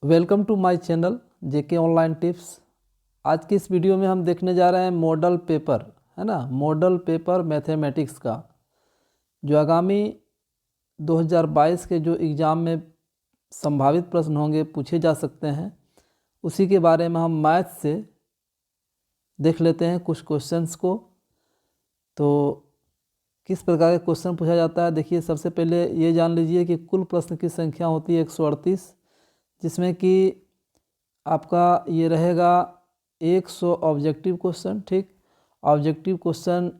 Welcome to my channel JK online tips. आज की इस वीडियो में हम देखने जा रहे हैं मॉडल पेपर, है ना, मॉडल पेपर मैथमेटिक्स का जो आगामी 2022 के जो एग्ज़ाम में संभावित प्रश्न होंगे, पूछे जा सकते हैं, उसी के बारे में हम मैथ से देख लेते हैं कुछ क्वेश्चंस को। तो किस प्रकार के क्वेश्चन पूछा जाता है, देखिए सबसे पहले ये जान लीजिए कि कुल प्रश्न की संख्या होती है 138, जिसमें कि आपका ये रहेगा 100 ऑब्जेक्टिव क्वेश्चन। ठीक, ऑब्जेक्टिव क्वेश्चन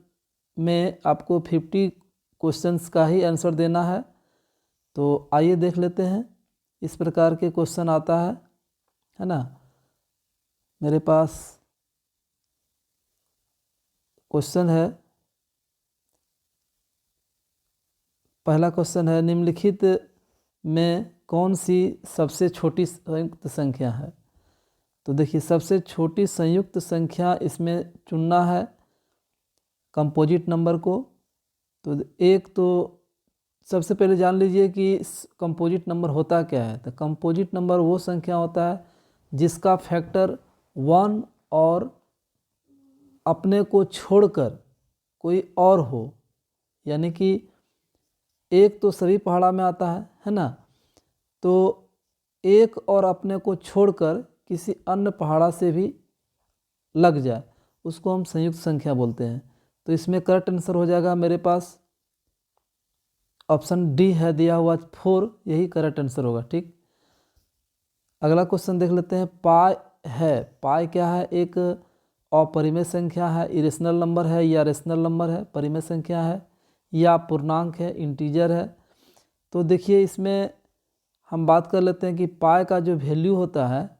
में आपको 50 क्वेश्चंस का ही आंसर देना है। तो आइए देख लेते हैं, इस प्रकार के क्वेश्चन आता है ना। मेरे पास क्वेश्चन है, पहला क्वेश्चन है, निम्नलिखित में कौन सी सबसे छोटी संयुक्त संख्या है। तो देखिए सबसे छोटी संयुक्त संख्या इसमें चुनना है कंपोजिट नंबर को। तो एक तो सबसे पहले जान लीजिए कि कंपोजिट नंबर होता क्या है। तो कंपोजिट नंबर वो संख्या होता है जिसका फैक्टर 1 और अपने को छोड़कर कोई और हो, यानी कि एक तो सभी पहाड़ा में आता है ना। तो एक और अपने को छोड़कर किसी अन्य पहाड़ा से भी लग जाए, उसको हम संयुक्त संख्या बोलते हैं। तो इसमें करेक्ट आंसर हो जाएगा मेरे पास ऑप्शन डी है दिया हुआ 4, यही करेक्ट आंसर होगा। ठीक, अगला क्वेश्चन देख लेते हैं। पाई है, पाई क्या है, एक अपरिमेय संख्या है, इरेशनल नंबर है या रेशनल नंबर है, परिमेय संख्या है या पूर्णांक है, इंटीजर है। तो देखिए इसमें हम बात कर लेते हैं कि पाई का जो वैल्यू होता है,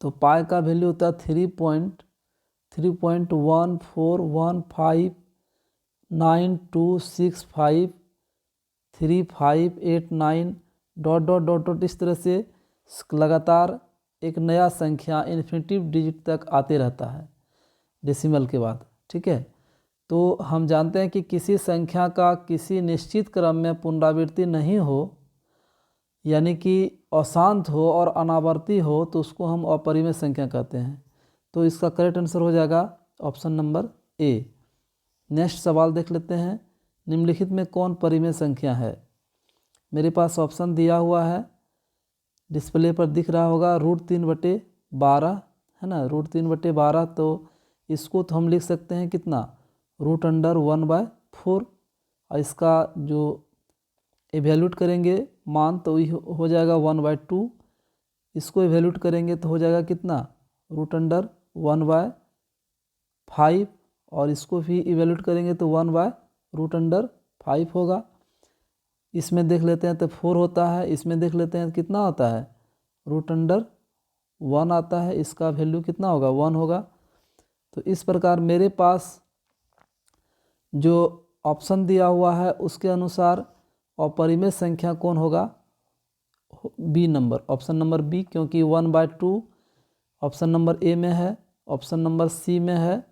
तो पाई का वैल्यू होता है 3.14159253589 डॉट डॉट डॉट डॉट, इस तरह से लगातार एक नया संख्या इन्फिनिटिव डिजिट तक आते रहता है डेसिमल के बाद। ठीक है, तो हम जानते हैं कि किसी संख्या का किसी निश्चित क्रम में पुनरावृत्ति नहीं हो, यानी कि अशांत हो और अनावर्ती हो, तो उसको हम अपरिमेय संख्या कहते हैं। तो इसका करेक्ट आंसर हो जाएगा ऑप्शन नंबर ए। नेक्स्ट सवाल देख लेते हैं, निम्नलिखित में कौन परिमेय संख्या है। मेरे पास ऑप्शन दिया हुआ है, डिस्प्ले पर दिख रहा होगा, √3/12 है ना, √3/12। तो इसको तो हम लिख सकते हैं कितना, √1/4। और इसका जो एवेल्यूट करेंगे मान तो हो जाएगा 1/2। इसको एवेल्यूट करेंगे तो हो जाएगा कितना, √1/5। और इसको भी इवेल्यूट करेंगे तो 1/√5 होगा। इसमें देख लेते हैं तो 4 होता है, इसमें देख लेते हैं कितना होता है, √1 आता है, इसका वैल्यू कितना होगा, 1 होगा। तो इस प्रकार मेरे पास जो ऑप्शन दिया हुआ है उसके अनुसार अपरिमेय संख्या कौन होगा, B number, option number B, क्योंकि 1/2 ऑप्शन नंबर ए में है, ऑप्शन नंबर सी में है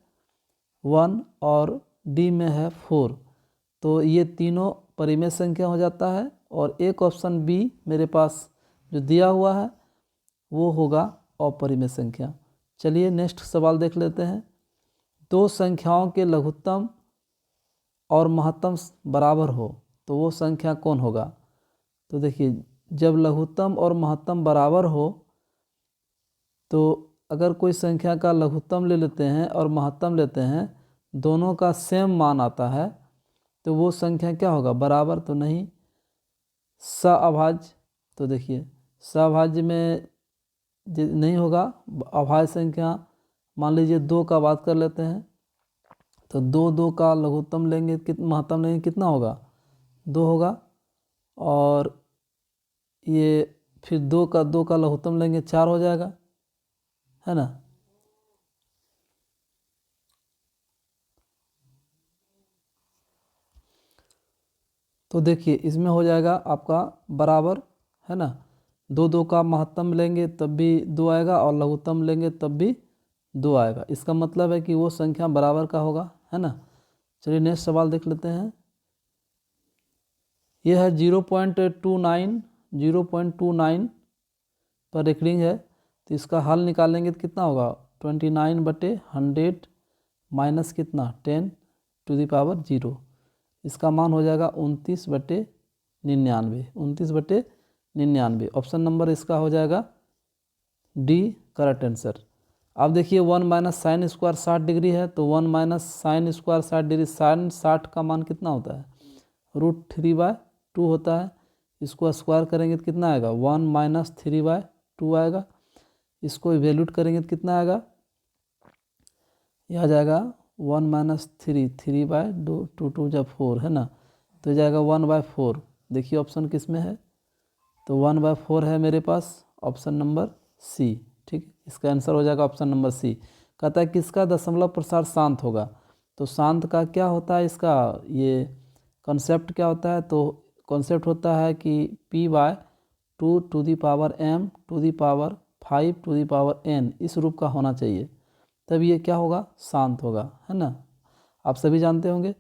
1 और डी में है 4। तो ये तीनों परिमेय संख्या हो जाता है, और एक ऑप्शन बी मेरे पास जो दिया हुआ है वो होगा अपरिमेय संख्या। चलिए नेक्स्ट सवाल देख लेते हैं। दो संख्याओं के लघुत्तम और महत्तम बराबर हो तो वो संख्या कौन होगा। तो देखिए जब लघुत्तम और महत्तम बराबर हो, तो अगर कोई संख्या का लघुत्तम ले लेते हैं और महत्तम लेते हैं, दोनों का सेम मान आता है, तो वो संख्या क्या होगा, बराबर तो नहीं, सअभाज्य। तो देखिए सअभाज्य में नहीं होगा, अभाज्य संख्या, मान लीजिए 2 का बात कर लेते हैं, तो 2 का लघुत्तम लेंगे, महत्तम लेंगे, कितना होगा, 2 होगा। और ये फिर 2 का लघुत्तम लेंगे, 4 हो जाएगा, है ना। तो देखिए इसमें हो जाएगा आपका बराबर, है ना। 2 का महत्तम लेंगे तब भी 2 आएगा, और लघुत्तम लेंगे तब भी 2 आएगा। इसका मतलब है कि वो संख्या बराबर का होगा, है ना। चलिए नेक्स्ट सवाल देख लेते हैं। यह है 0.29 पर रेकरिंग है, तो इसका हल निकालेंगे तो कितना होगा 29/100 माइनस कितना 10⁻0। इसका मान हो जाएगा 29/99, 29/99। ऑप्शन नंबर इसका हो जाएगा डी करेक्ट आंसर। अब देखिए 1 माइनस साइन स्क्वायर 60 डिग्री है, तो 1 minus sine square 60 degree, sine 60 का मान कितना होता है √3/2 होता है। इसको स्क्वायर करेंगे तो कितना आएगा 1 माइनस 3/2 आएगा। इसको इवेल्यूट करेंगे तो कितना आएगा, यह आ जाएगा 1 माइनस 3/2, 2 जब 4 है ना, तो जाएगा 1/4। देखिए ऑप्शन किस में है, तो 1/4 है मेरे पास, ऑप्शन नंबर सी। ठीक, इसका आंसर हो जाएगा ऑप्शन नंबर सी। कहता है किसका दशमलव प्रसार शांत होगा, तो शांत का क्या होता है, इसका ये कॉन्सेप्ट क्या होता है, तो कॉन्सेप्ट होता है कि p/2⁵n इस रूप का होना चाहिए, तब ये क्या होगा शांत होगा, है ना, आप सभी जानते होंगे।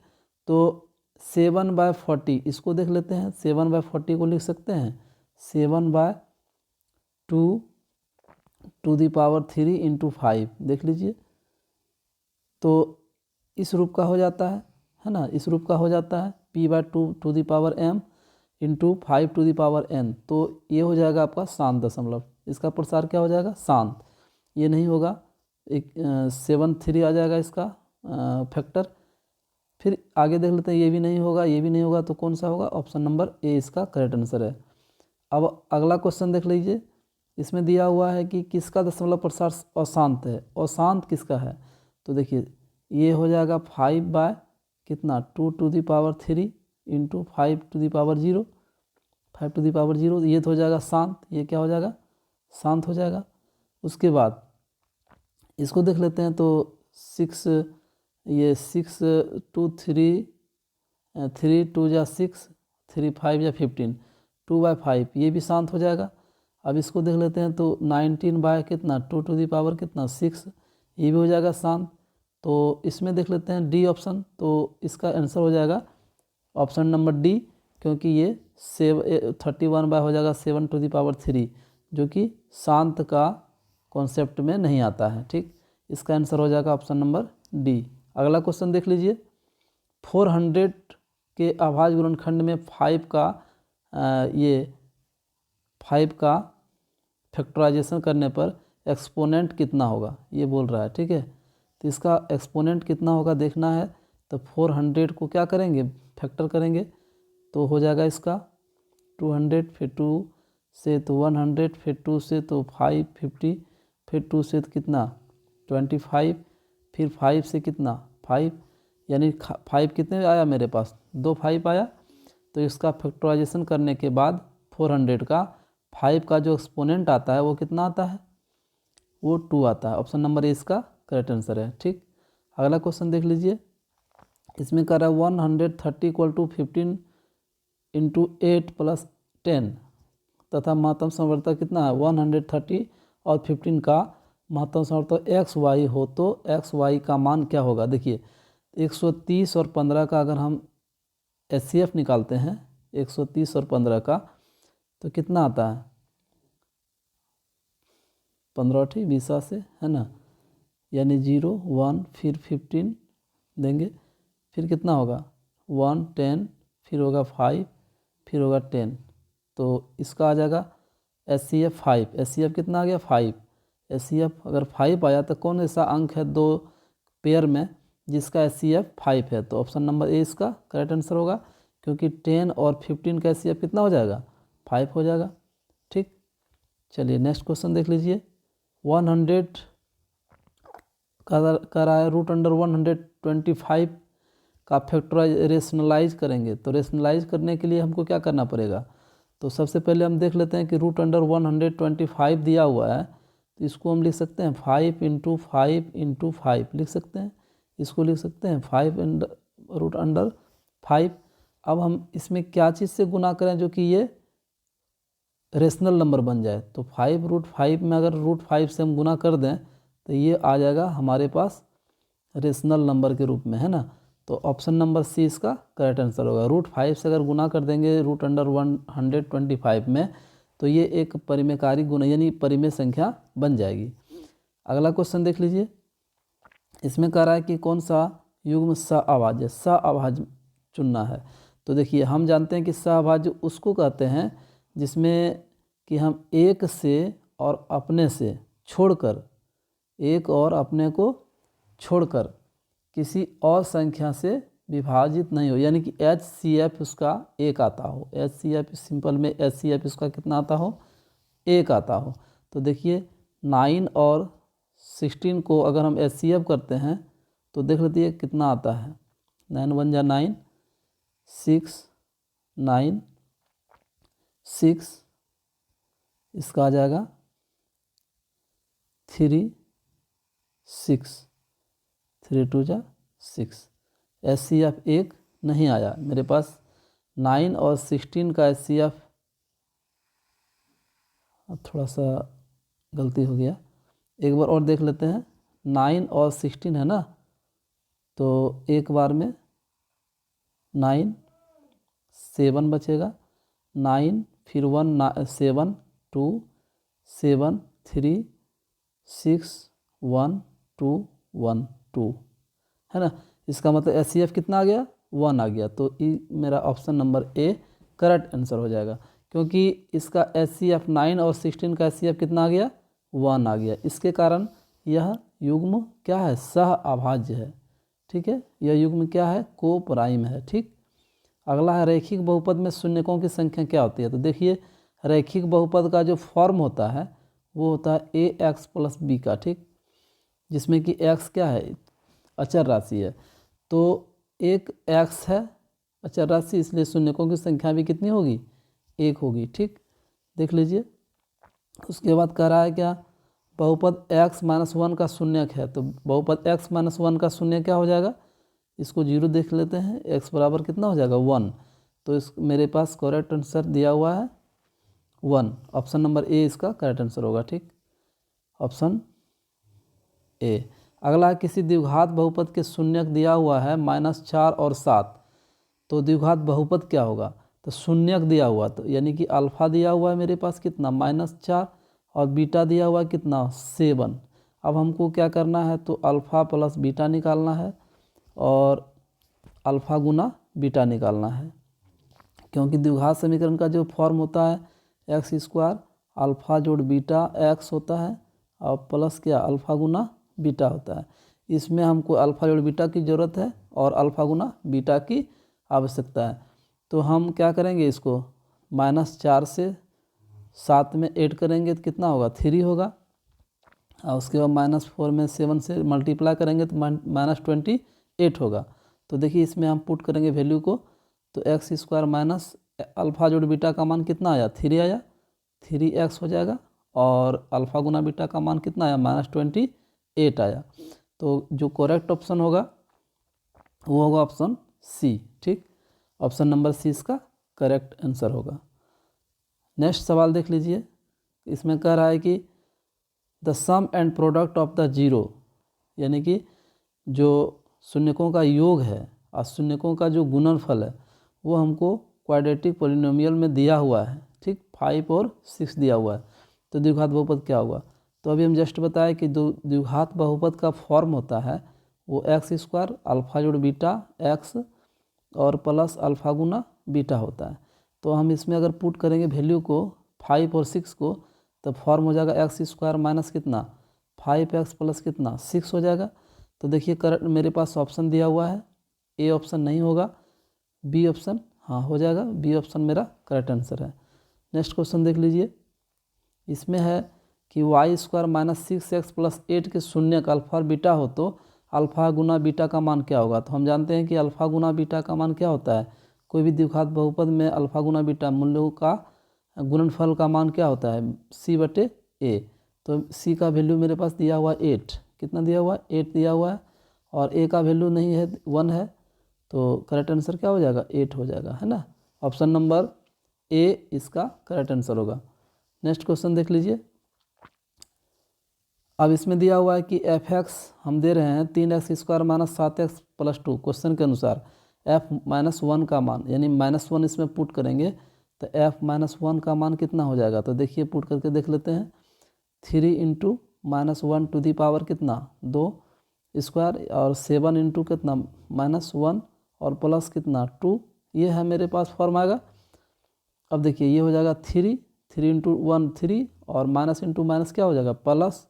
तो 7/40 इसको देख लेते हैं, 7/40 को लिख सकते हैं 7/2⁵ इंटू 5, देख लीजिए, तो इस रूप का हो जाता है ना, इस रूप का हो जाता है p/2m इंटू 5⁵n, तो ये हो जाएगा आपका शांत दशमलव। इसका प्रसार क्या हो जाएगा शांत, ये नहीं होगा, एक 73 आ जाएगा इसका फैक्टर। फिर आगे देख लेते हैं, ये भी नहीं होगा, ये भी नहीं होगा, तो कौन सा होगा, ऑप्शन नंबर ए इसका करेक्ट आंसर है। अब अगला क्वेश्चन देख लीजिए, इसमें दिया हुआ है कि किसका दशमलव प्रसार अशांत है, अशांत किसका है, तो देखिए ये हो जाएगा 5 कितना 2⁵ इंटू 5⁵, 5⁵, ये तो हो जाएगा शांत, ये क्या हो जाएगा शांत हो जाएगा। उसके बाद इसको देख लेते हैं, तो 6 ये 6 2 3 3 2 जा 6 3 5 या 15 2/5, ये भी शांत हो जाएगा। अब इसको देख लेते हैं, तो 19 कितना 2⁵ कितना 6, ये भी हो जाएगा शांत। तो इसमें देख लेते हैं डी ऑप्शन, तो इसका आंसर हो जाएगा ऑप्शन नंबर डी, क्योंकि ये 31 हो जाएगा 7⁻3, जो कि शांत का कॉन्सेप्ट में नहीं आता है। ठीक, इसका आंसर हो जाएगा ऑप्शन नंबर डी। अगला क्वेश्चन देख लीजिए, 400 के अभाज्य गुणनखंड में 5 का फैक्टराइजेशन करने पर एक्सपोनेंट कितना होगा, ये बोल रहा है। ठीक है, तो इसका एक्सपोनेंट कितना होगा देखना है, तो 400 को क्या करेंगे फैक्टर करेंगे, तो हो जाएगा इसका 200, फिर 2 से तो 100, फिर 2 से तो 550, फिर 2 से तो कितना 25, फिर 5 से कितना 5, यानी 5 कितने आया मेरे पास 2 5 आया। तो इसका फैक्टराइजेशन करने के बाद 400 का 5 का जो एक्सपोनेंट आता है वो कितना आता है, वो 2 आता है। ऑप्शन नंबर ए इसका करेक्ट आंसर है। ठीक, अगला क्वेश्चन देख लीजिए, इसमें कह रहा है 130 = 15 इंटू 8 + 10 तथा महत्तम संवर्धक कितना है 130 और 15 का महत्तम संवर्धक एक्स वाई हो, तो एक्स वाई का मान क्या होगा। देखिए 130 और 15 का अगर हम HCF निकालते हैं 130 और 15 का, तो कितना आता है 15 20 से, है ना, यानी 0 1 फिर 15 देंगे, फिर कितना होगा 1 10, फिर होगा 5, फिर होगा 10, तो इसका आ जाएगा HCF 5। HCF कितना आ गया 5। HCF अगर 5 आया तो कौन ऐसा अंक है दो पेयर में जिसका HCF 5 है, तो ऑप्शन नंबर ए इसका करेक्ट आंसर होगा, क्योंकि 10 और 15 का HCF कितना हो जाएगा 5 हो जाएगा। ठीक, चलिए नेक्स्ट क्वेश्चन देख लीजिए, 100 का रहा है √125 का फैक्टराइज रेशनलाइज करेंगे, तो रेशनलाइज करने के लिए हमको क्या करना पड़ेगा, तो सबसे पहले हम देख लेते हैं कि √125 दिया हुआ है, तो इसको हम लिख सकते हैं 5 × 5 × 5 लिख सकते हैं, इसको लिख सकते हैं 5 √5। अब हम इसमें क्या चीज़ से गुना करें जो कि ये रेशनल नंबर बन जाए, तो 5 √5 में अगर √5 से हम गुना कर दें तो ये आ जाएगा हमारे पास रेशनल नंबर के रूप में, है ना, तो ऑप्शन नंबर सी इसका करेक्ट आंसर होगा। √5 से अगर गुना कर देंगे √125 में, तो ये एक परिमेयकारी गुण यानी परिमेय संख्या बन जाएगी। अगला क्वेश्चन देख लीजिए। इसमें कह रहा है कि कौन सा युग्म सअभाज्य, सअभाज्य चुनना है। तो देखिए हम जानते हैं कि सअभाज्य उसको कहते हैं जिसमें कि हम एक से और अपने से छोड़कर, एक और अपने को छोड़कर किसी और संख्या से विभाजित नहीं हो, यानी कि HCF उसका एक आता हो। HCF सिंपल में HCF उसका कितना आता हो, एक आता हो। तो देखिए 9 और 16 को अगर हम HCF करते हैं तो देख लेते हैं कितना आता है। 9 1 जा 9, 6 9 6, इसका आ जाएगा 3 6, 3 2 जा 6। HCF एक नहीं आया मेरे पास। 9 और 16 का HCF थोड़ा सा गलती हो गया, एक बार और देख लेते हैं। 9 और 16 है ना, तो एक बार में 9 7 बचेगा, 9 फिर 1 7 2 7 3 6 1 2 1 2 है ना। इसका मतलब HCF कितना आ गया, 1 आ गया। तो मेरा option number A correct answer हो जाएगा, क्योंकि इसका HCF 9 और 16 का HCF कितना आ गया, 1 आ गया। इसके कारण यह युग्म क्या है, सहअभाज्य है। ठीक है, यह युग्म क्या है, कोप्राइम है। ठीक, अगला है रैखिक बहुपद में शून्यकों की संख्या क्या होती है। तो देखिए रैखिक बहुपद का जो फॉर्म होता है वो होता है AX + B का। ठीक, जिसमें कि x क्या है, अचर राशि है। तो एक x है अचर राशि, इसलिए शून्यकों की संख्या भी कितनी होगी, एक होगी। ठीक, देख लीजिए। उसके बाद कह रहा है क्या, बहुपद x - 1 का शून्यक है। तो बहुपद x - 1 का शून्य क्या हो जाएगा, इसको 0 देख लेते हैं। x बराबर कितना हो जाएगा, 1। तो इस मेरे पास करेक्ट आंसर दिया हुआ है 1। ऑप्शन नंबर ए इसका करेक्ट आंसर होगा। ठीक, ऑप्शन ए। अगला किसी द्विघात बहुपद के शून्यक दिया हुआ है -4 और 7। तो द्विघात बहुपद क्या होगा, तो शून्यक दिया हुआ, तो यानी कि अल्फा दिया हुआ है मेरे पास कितना, -4, और बीटा दिया हुआ है कितना, 7। अब हमको क्या करना है, तो अल्फ़ा प्लस बीटा निकालना है और अल्फ़ा गुना बीटा निकालना है, क्योंकि द्विघात समीकरण का जो फॉर्म होता है x² अल्फ़ा जोड़ बीटा x होता है और प्लस क्या, अल्फ़ा गुना बीटा होता है। इसमें हमको अल्फ़ा जोड़ बीटा की ज़रूरत है और अल्फ़ा गुना बीटा की आवश्यकता है। तो हम क्या करेंगे, इसको -4 से 7 में ऐड करेंगे तो कितना होगा, 3 होगा। और उसके बाद -4 में 7 से मल्टीप्लाई करेंगे तो -28 होगा। तो देखिए इसमें हम पुट करेंगे वैल्यू को, तो x² माइनस अल्फ़ा जोड़ बीटा का मान कितना आया, 3 आया, 3x हो जाएगा। और अल्फ़ा गुना बीटा का मान कितना आया, -28 आया। तो जो करेक्ट ऑप्शन होगा वो होगा ऑप्शन सी। ठीक, ऑप्शन नंबर सी इसका करेक्ट आंसर होगा। नेक्स्ट सवाल देख लीजिए। इसमें कह रहा है कि the sum and product of the zero, यानी कि जो शून्यकों का योग है और शून्यकों का जो गुणनफल है वो हमको क्वाड्रेटिक पॉलिनोमियल में दिया हुआ है। ठीक, 5 और 6 दिया हुआ है। तो द्विघात बहुपद क्या होगा, तो अभी हम जस्ट बताए कि जो द्विघात बहुपद का फॉर्म होता है वो x² अल्फ़ा जोड़ बीटा x और प्लस अल्फ़ा गुना बीटा होता है। तो हम इसमें अगर पुट करेंगे वैल्यू को 5 और 6 को, तो फॉर्म हो जाएगा x² माइनस कितना, 5x प्लस कितना, 6 हो जाएगा। तो देखिए करेक्ट मेरे पास ऑप्शन दिया हुआ है, ए ऑप्शन नहीं होगा, बी ऑप्शन हाँ हो जाएगा, बी ऑप्शन मेरा करेक्ट आंसर है। नेक्स्ट क्वेश्चन देख लीजिए। इसमें है कि y² माइनस 6x प्लस 8 के शून्यक अल्फ़ा और बीटा हो तो अल्फ़ा गुना बीटा का मान क्या होगा। तो हम जानते हैं कि अल्फ़ा गुना बीटा का मान क्या होता है, कोई भी द्विघात बहुपद में अल्फ़ा गुना बीटा मूल्यों का गुणनफल का मान क्या होता है, c/a। तो c का वैल्यू मेरे पास दिया हुआ है 8, कितना दिया हुआ है, 8 दिया हुआ है, और a का वैल्यू नहीं है, 1 है। तो करेक्ट आंसर क्या हो जाएगा, 8 हो जाएगा, है ना। ऑप्शन नंबर ए इसका करेक्ट आंसर होगा। नेक्स्ट क्वेश्चन देख लीजिए। अब इसमें दिया हुआ है कि f(x) हम दे रहे हैं 3x² minus 7x plus 2। Question के अनुसार f - 1 का मान, यानी -1 इसमें पुट करेंगे तो f-1 का मान कितना हो जाएगा, तो देखिए पुट करके देख लेते हैं। 3 इंटू -1 टू दी पावर कितना 2 स्क्वायर, और 7 इंटू कितना -1 और प्लस कितना 2, ये है मेरे पास फॉर्म आएगा। अब देखिए ये हो जाएगा 3 इंटू 1 3, और माइनस इंटू माइनस क्या हो जाएगा प्लस,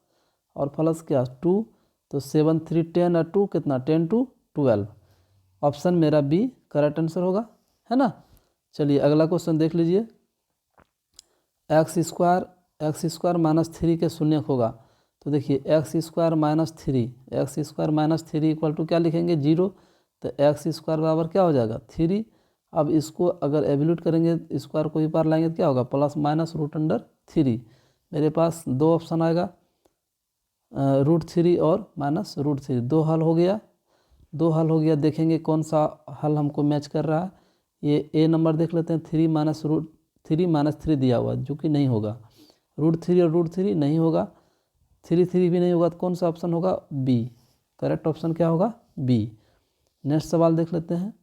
और प्लस क्या 2, तो 7 3 10 और 2 कितना 10 टू 12। ऑप्शन मेरा बी करेक्ट आंसर होगा, है ना। चलिए अगला क्वेश्चन देख लीजिए। एक्स स्क्वायर -3 के शून्यक होगा, तो देखिए x square minus three equal to क्या लिखेंगे 0, तो एक्स स्क्वायर बराबर क्या हो जाएगा 3। अब इसको अगर एवल्यूट करेंगे स्क्वायर को ही पार लाएंगे तो क्या होगा +√3। मेरे पास दो ऑप्शन आएगा, √3 और -√3, दो हल हो गया। देखेंगे कौन सा हल हमको मैच कर रहा है। ये ए नंबर देख लेते हैं, 3 दिया हुआ जो कि नहीं होगा, √3 और √3 नहीं होगा, 3 भी नहीं होगा, तो कौन सा ऑप्शन होगा बी। करेक्ट ऑप्शन क्या होगा बी। नेक्स्ट सवाल देख लेते हैं।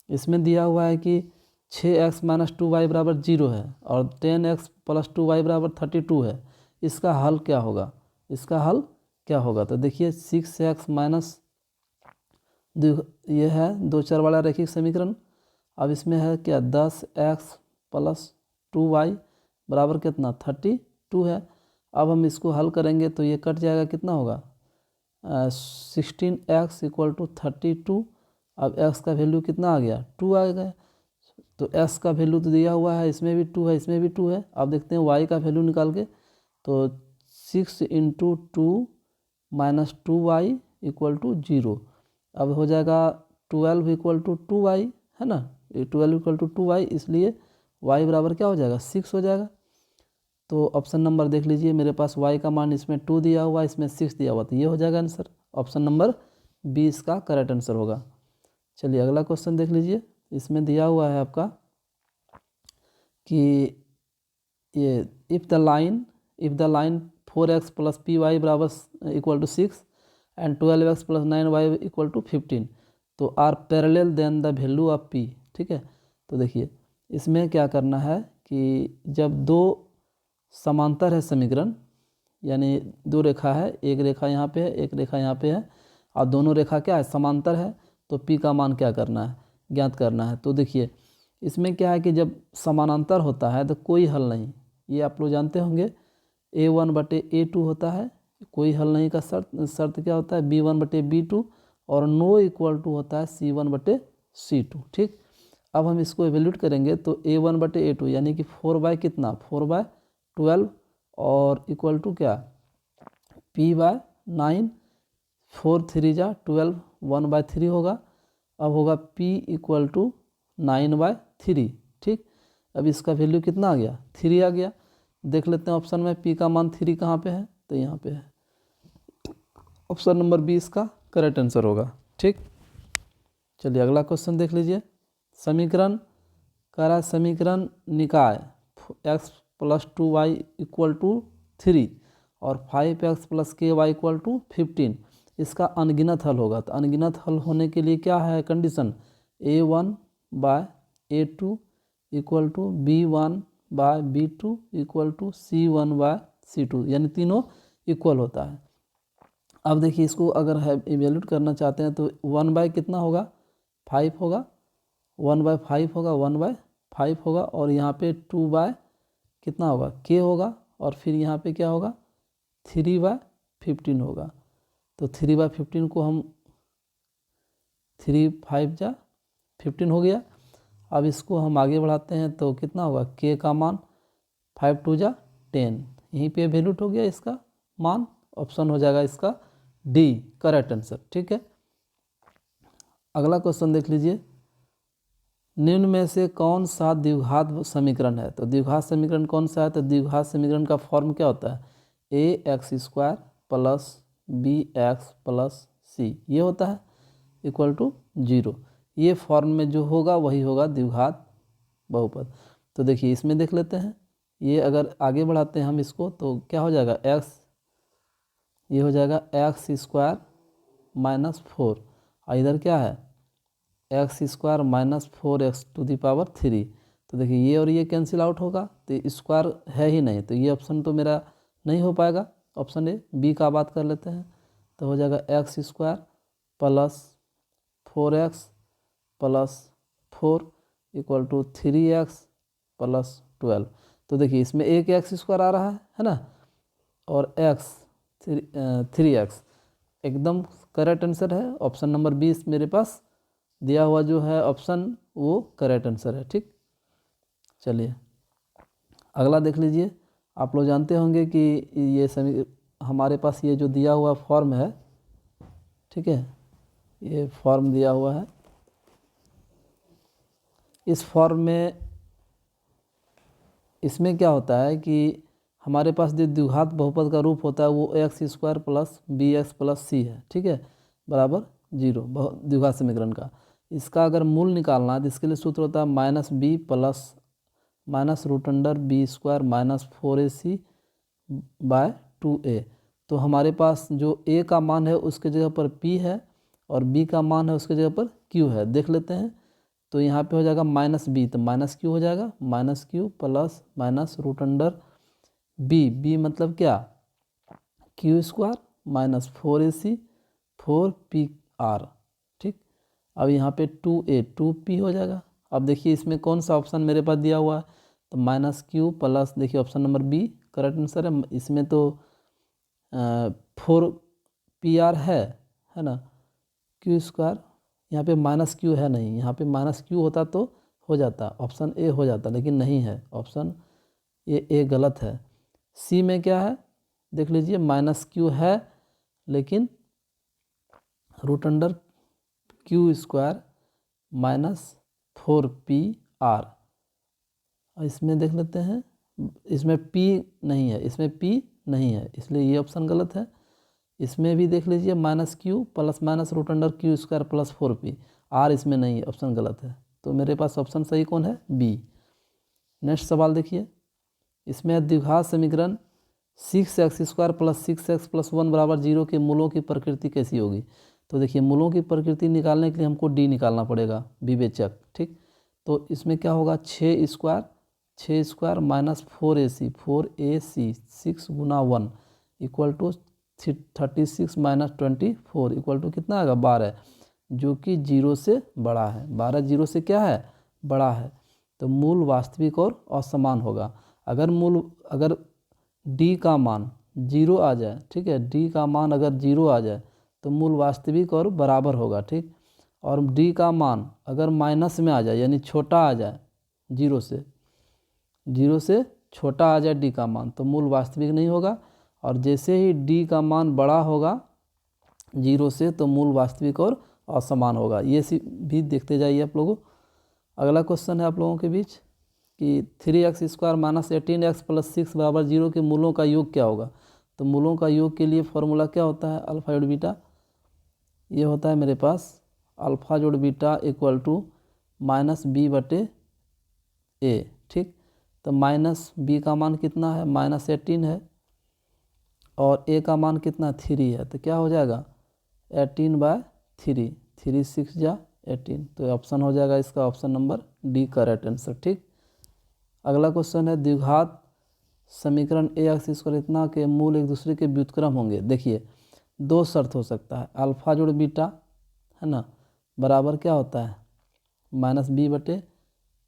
इसमें दिया हुआ है कि 6x - 2y बराबर 0 है और 10x + 2y बराबर 32 है। इसका हल क्या होगा, तो देखिए 6x माइनस ये है 2 चर वाला रैखिक समीकरण। अब इसमें है क्या 10x + 2y बराबर कितना 32 है। अब हम इसको हल करेंगे तो ये कट जाएगा, कितना होगा 16x = 32। अब x का वैल्यू कितना आ गया 2 आ गया, तो x का वैल्यू तो दिया हुआ है, इसमें भी 2 है, इसमें भी 2 है। अब देखते हैं y का वैल्यू निकाल के, तो 6 × 2 - 2y = 0। अब हो जाएगा 12 = 2y, है ना, 12 = 2y, इसलिए y बराबर क्या हो जाएगा 6 हो जाएगा। तो ऑप्शन नंबर देख लीजिए, मेरे पास y का मान इसमें 2 दिया हुआ, इसमें 6 दिया हुआ, तो ये हो जाएगा आंसर। ऑप्शन नंबर 20 का करेक्ट आंसर होगा। चलिए अगला क्वेश्चन देख लीजिए। इसमें दिया हुआ है आपका कि ये if the line 4x + py = 6 and 12x + 9y = 15 तो are parallel then the value of p। ठीक है, तो देखिए इसमें क्या करना है कि जब दो समांतर है समीकरण, यानी दो रेखा है, एक रेखा यहाँ पे है, एक रेखा यहाँ पे है, और दोनों रेखा क्या है समांतर है, तो p का मान क्या करना है ज्ञात करना है। तो देखिए इसमें क्या है कि जब समानांतर होता है तो कोई हल नहीं, ये आप लोग जानते होंगे, a1/a2 होता है, कोई हल नहीं का शर्त क्या होता है b1/b2, और नो इक्वल टू होता है c1/c2। ठीक, अब हम इसको एवेल्यूट करेंगे तो a1/a2 यानी कि 4/12 और इक्वल टू क्या p/9, 4 3 जा 12, 1/3 होगा। अब होगा p = 9/3। ठीक, अब इसका वैल्यू कितना आ गया 3 आ गया। देख लेते हैं ऑप्शन में p का मान 3 कहाँ पे है, तो यहाँ पे है। ऑप्शन नंबर 20 का करेक्ट आंसर होगा। ठीक, चलिए अगला क्वेश्चन देख लीजिए। समीकरण निकाय x + 2y = 3 और 5x + ky = 15, इसका अनगिनत हल होगा। तो अनगिनत हल होने के लिए क्या है कंडीशन, a1/a2 = b1/b2 = c1/c2, यानी तीनों इक्वल होता है। अब देखिए इसको अगर है इवेल्यूट करना चाहते हैं तो 1/ कितना होगा 5 होगा, 1/5 होगा, 1/5 होगा, और यहाँ पे 2/ कितना होगा k होगा, और फिर यहाँ पे क्या होगा 3/15 होगा। तो 3/15 को हम 3 5 जा 15 हो गया। अब इसको हम आगे बढ़ाते हैं तो कितना होगा k का मान 5 2 जा 10, यहीं पे वैल्यूट हो गया इसका मान। ऑप्शन हो जाएगा इसका डी करेक्ट आंसर। ठीक है, अगला क्वेश्चन देख लीजिए। निम्न में से कौन सा द्विघात समीकरण है, तो द्विघात समीकरण कौन सा है, तो द्विघात समीकरण का फॉर्म क्या होता है ax² + bx + c, ये होता है = 0। ये फॉर्म में जो होगा वही होगा द्विघात बहुपद। तो देखिए इसमें देख लेते हैं, ये अगर आगे बढ़ाते हैं हम इसको तो क्या हो जाएगा x, ये हो जाएगा x² - 4, और इधर क्या है x² - 4x⁴, तो देखिए ये और ये कैंसिल आउट होगा, तो स्क्वायर है ही नहीं, तो ये ऑप्शन तो मेरा नहीं हो पाएगा। ऑप्शन ए, बी का बात कर लेते हैं, तो हो जाएगा x square plus 4x plus 4 equal to 3x plus 12। तो देखिए इसमें एक एक्स स्क्वायर आ रहा है ना, और x 3x एकदम करेक्ट आंसर है। ऑप्शन नंबर 20 मेरे पास दिया हुआ जो है ऑप्शन वो करेक्ट आंसर है। ठीक, चलिए अगला देख लीजिए। आप लोग जानते होंगे कि ये हमारे पास ये जो दिया हुआ फॉर्म है, ठीक है, ये फॉर्म दिया हुआ है। इस फॉर्म में इसमें क्या होता है कि हमारे पास जो द्विघात बहुपद का रूप होता है वो x square plus b x plus c है, ठीक है, बराबर 0 द्विघात समीकरण का। इसका अगर मूल निकालना है तो इसके लिए सूत्र होता है minus b plus minus root under b square minus 4ac by 2a। तो हमारे पास जो a का मान है उसके जगह पर p है और b का मान है उसके जगह पर q है। देख लेते हैं, तो यहाँ पे हो जाएगा माइनस बी, तो माइनस क्यू हो जाएगा, minus q plus minus root under b मतलब क्या, Q square minus 4ac 4pr। ठीक, अब यहाँ पे 2a 2p हो जाएगा। अब देखिए इसमें कौन सा ऑप्शन मेरे पास दिया हुआ है, तो माइनस क्यू प्लस, देखिए option number b correct answer है। इसमें तो 4pr है ना, क्यू स्क्वायर, यहाँ पे माइनस क्यू है नहीं, यहाँ पे माइनस क्यू होता तो हो जाता, ऑप्शन ए हो जाता, लेकिन नहीं है, ऑप्शन ए गलत है। सी में क्या है देख लीजिए, माइनस क्यू है लेकिन root under q square minus 4pr। इसमें देख लेते हैं, इसमें p नहीं है, इसमें p नहीं है, इसलिए ये ऑप्शन गलत है। इसमें भी देख लीजिए minus q plus minus root under q square plus 4p, r इसमें नहीं है, ऑप्शन गलत है। तो मेरे पास ऑप्शन सही कौन है, बी। नेक्स्ट सवाल देखिए, इसमें द्विघात समीकरण 6x square plus 6x plus 1 बराबर 0 के मूलों की प्रकृति कैसी होगी। तो देखिए मूलों की प्रकृति निकालने के लिए हमको डी निकालना पड़ेगा, विवेचक। ठीक, तो इसमें क्या होगा, 6 स्क्वायर माइनस 4ac 6 गुना 1 equal to 36 minus 24 equal to कितना आएगा, 12, जो कि 0 से बड़ा है। 12 0 से क्या है, बड़ा है, तो मूल वास्तविक और असमान होगा। अगर d का मान 0 आ जाए, ठीक है, d का मान अगर 0 आ जाए तो मूल वास्तविक और बराबर होगा। ठीक, और d का मान अगर माइनस में आ जाए यानी छोटा आ जाए, 0 से छोटा आ जाए d का मान, तो मूल वास्तविक नहीं होगा। और जैसे ही d का मान बड़ा होगा 0 से, तो मूल वास्तविक और असमान होगा। ये भी देखते जाइए आप लोगों। अगला क्वेश्चन है आप लोगों के बीच कि 3x square minus 18x plus 6 बराबर 0 के मूलों का योग क्या होगा। तो मूलों का योग के लिए फॉर्मूला क्या होता है, अल्फा जोड़ बीटा। ये होता है मेरे पास अल्फा जोड़ beta equal to minus b बटे ए। ठीक, तो माइनस बी का मान कितना है, माइनस 18 है, और ए का मान कितना 3 है, तो क्या हो जाएगा 18/3, 3 6 जा 18, तो ऑप्शन हो जाएगा इसका option number D correct answer. ठीक, अगला क्वेश्चन है द्विघात समीकरण ए एक्स स्क्वायर इतना के मूल एक दूसरे के व्युत्क्रम होंगे। देखिए दो शर्त हो सकता है, अल्फा जोड़ बीटा है ना बराबर क्या होता है, माइनस बी बटे